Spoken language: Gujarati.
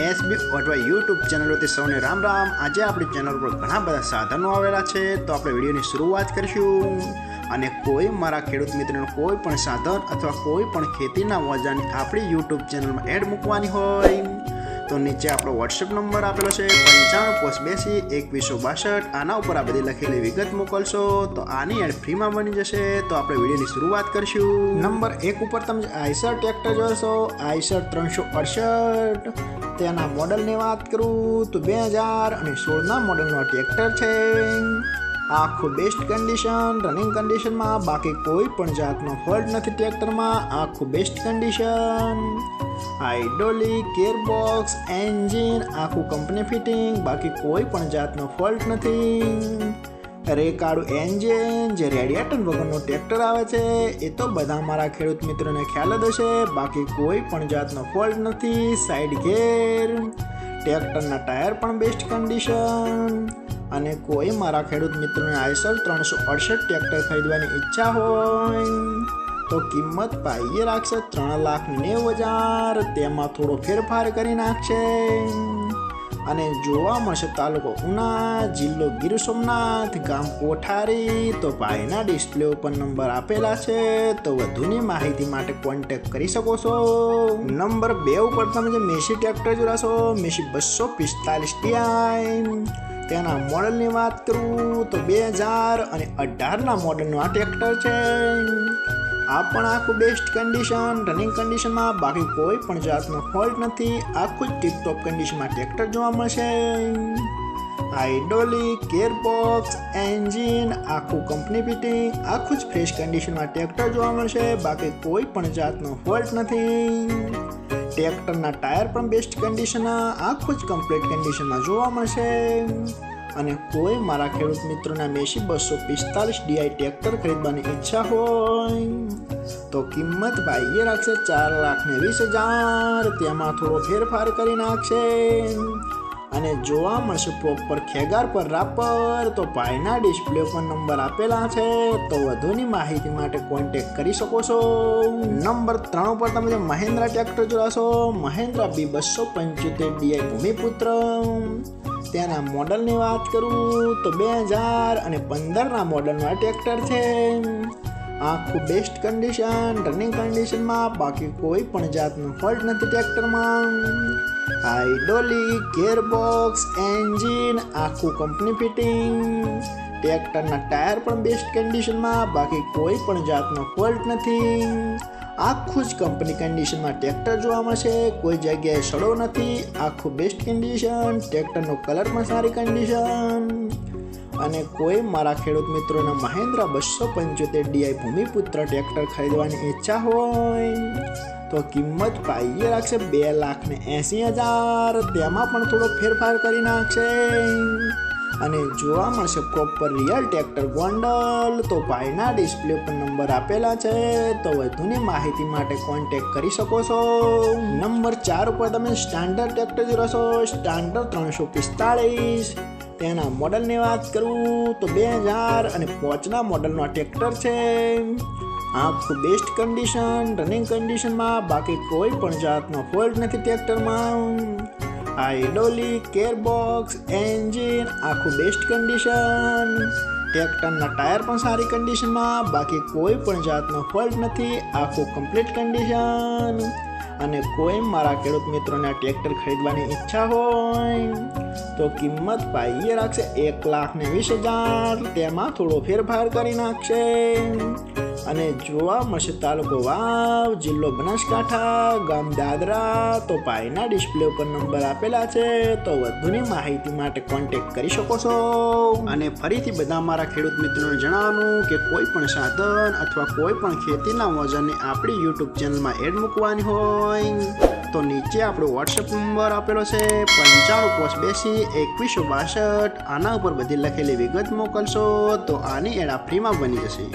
એસબી અથવા યુટ્યુબ ચેનલોથી સૌને રામ રામ। આજે આપણી ચેનલ પર ઘણા બધા સાધનો આવેલા છે, તો આપણે વિડીયોની શરૂઆત કરીશું। અને કોઈ મારા ખેડૂત મિત્રોને કોઈ પણ સાધન અથવા કોઈ પણ ખેતીના ઓજારની આપણી યુટ્યુબ ચેનલમાં એડ મૂકવાની હોય તો નીચે આપણો વોટ્સએપ નંબર આપેલો છે 95822162। આના ઉપર આ બધી લખેલી વિગત મોકલશો તો આની એડ ફ્રીમાં બની જશે। તો આપણે વિડીયોની શરૂઆત કરીશું। નંબર 1 ઉપર તમે આઈસર ટ્રેક્ટર જોશો, આઈસર 368। તેના મોડલની વાત કરું તો 2016ના મોડલનો ટ્રેક્ટર છે। આખું બેસ્ટ કન્ડિશન, રનિંગ કન્ડિશનમાં, બાકી કોઈ પણ જાતનો ફોલ્ટ નથી ટ્રેક્ટરમાં। આખું best condition, hydraulic, gearbox, engine આખું કંપની ફિટિંગ, બાકી કોઈ પણ જાતનો ફોલ્ટ નથી। રેકાળું એન્જિન, જે રેડિએટર વગરનું ટ્રેક્ટર આવે છે એ તો બધા મારા ખેડૂત મિત્રોને ખ્યાલ જ હશે, બાકી કોઈ પણ જાતનો ફોલ્ટ નથી। સાઈડ ગેર, ટ્રેક્ટરના ટાયર પણ બેસ્ટ કન્ડિશન। અને કોઈ મારા ખેડૂત મિત્રોને આઈસર 368 ટ્રેક્ટર ખરીદવાની ઈચ્છા હોય તો કિંમત પાઈએ રાખશે 3,90,000। તેમાં થોડો ફેરફાર કરી નાખશે અને જોવા મળશે તાલુકો ઉના, જિલ્લો ગીર સોમનાથ, ગામ કોઠારી। તો ભાઈના ડિસ્પ્લે ઉપર નંબર આપેલા છે, તો વધુની માહિતી માટે કોન્ટેક્ટ કરી શકો છો। નંબર 2 ઉપર તમે જે મેસી ટ્રેક્ટર જોડાશો, મેસી 245 DI। તેના મોડલની વાત કરું તો 2018ના મોડલનું આ ટ્રેક્ટર છે। આ પણ આખું બેસ્ટ કન્ડિશન, રનિંગ કન્ડિશનમાં, બાકી કોઈ પણ જાતનો ફોલ્ટ નથી। આખું જ ટીપટોપ કન્ડિશનમાં ટ્રેક્ટર જોવા મળશે। હાઇડ્રોલિક, ગિયરબોક્સ, એન્જિન આખું કંપની ફિટિંગ, આખું જ ફ્રેશ કન્ડિશનમાં ટ્રેક્ટર જોવા મળશે, બાકી કોઈ પણ જાતનો ફોલ્ટ નથી। ટ્રેક્ટરના ટાયર પણ બેસ્ટ કન્ડિશનના, આખું જ કમ્પ્લીટ કન્ડિશનમાં જોવા મળશે। અને કોઈ મારા ખેડૂત મિત્રોના મેસી 245 DI ટ્રેક્ટર ખરીદવાની ઈચ્છા હોય તો કિંમત ભાઈએ રાખશે 4,20,000। તેમાં થોડો ફેરફાર કરી નાખશે અને જોવા મળશે પ્રોપર ખેગાર પર રાપર। તો ભાઈના ડિસ્પ્લે પર નંબર આપેલા છે, તો વધુની માહિતી માટે કોન્ટેક્ટ કરી શકો છો। નંબર 3 ઉપર તમે જે મહિન્દ્રા ટ્રેક્ટર જોડાશો, મહિન્દ્રા B275 DI ભૂમિપુત્ર। તેના મોડલની વાત કરું તો 2015ના મોડલનું આ ટ્રેક્ટર છે। આખું બેસ્ટ કન્ડિશન, રનિંગ કન્ડિશનમાં, બાકી કોઈ પણ જાતનો ફોલ્ટ નથી ટ્રેક્ટરમાં। હાઇડ્રોલિક, ગિયરબોક્સ, એન્જિન આખું કંપની ફિટિંગ, ટ્રેક્ટરના ટાયર પણ બેસ્ટ કન્ડિશનમાં, બાકી કોઈ પણ જાતનો ફોલ્ટ નથી। આખું જ કંપની કન્ડિશનમાં ટ્રેક્ટર જોવા મળશે, કોઈ જગ્યાએ સડો નથી। આખું બેસ્ટ કન્ડિશન, ટ્રેક્ટરનો કલર પણ સારી કન્ડિશન। અને કોઈ મારા ખેડૂત મિત્રોને મહિન્દ્રા 275 DI ભૂમિપુત્ર ટ્રેક્ટર ખરીદવાની ઈચ્છા હોય તો કિંમત પાઈએ રાખશે 2,80,000। તેમાં પણ થોડો ફેરફાર કરી નાખશે અને જોવા મળશે પ્રોપર રિયલ ટ્રેક્ટર ગોંડલ। તો ભાઈના ડિસ્પ્લે પર નંબર આપેલા છે, તો વધુની માહિતી માટે કોન્ટેક્ટ કરી શકો છો। નંબર 4 ઉપર તમે સ્ટાન્ડર્ડ ટ્રેક્ટર જોશો, સ્ટાન્ડર્ડ 345। તેના મોડલની વાત કરું તો 2005ના મોડલનો આ ટ્રેક્ટર છે। આખું બેસ્ટ કન્ડિશન, રનિંગ કન્ડિશનમાં, બાકી કોઈ પણ જાતનો ફોલ્ટ નથી ટ્રેક્ટરમાં। હાઇડ્રોલિક, ગિયરબોક્સ, એન્જિન આખું બેસ્ટ કન્ડિશન, ટ્રેક્ટરના ટાયર પણ સારી કન્ડિશનમાં, બાકી કોઈ પણ જાતનો ફોલ્ટ નથી। આખું કમ્પ્લીટ કન્ડિશન। અને કોઈ મારા ખેડૂત મિત્રોને આ ટ્રેક્ટર ખરીદવાની ઈચ્છા હોય તો કિંમત પાઈએ રાખશે 1,20,000। તેમાં થોડો ફેરફાર કરી નાખશે અને જોવા મળશે તાલુકો વાવ, જિલ્લો બનાસકાંઠા, ગામ દાદરા। તો ભાઈના ડિસ્પ્લે ઉપર નંબર આપેલા છે, તો વધુની માહિતી માટે કોન્ટેક્ટ કરી શકો છો। અને ફરીથી બધા મારા ખેડૂત મિત્રોને જણાવવાનું કે કોઈ પણ સાધન અથવા કોઈ પણ ખેતીના ઓજારની આપણી યુટ્યુબ ચેનલમાં એડ મૂકવાની હોય તો નીચે આપણો વોટ્સએપ નંબર આપેલો છે 95822162। આના ઉપર બધી લખેલી વિગત મોકલશો તો આની એડ ફ્રીમાં બની જશે।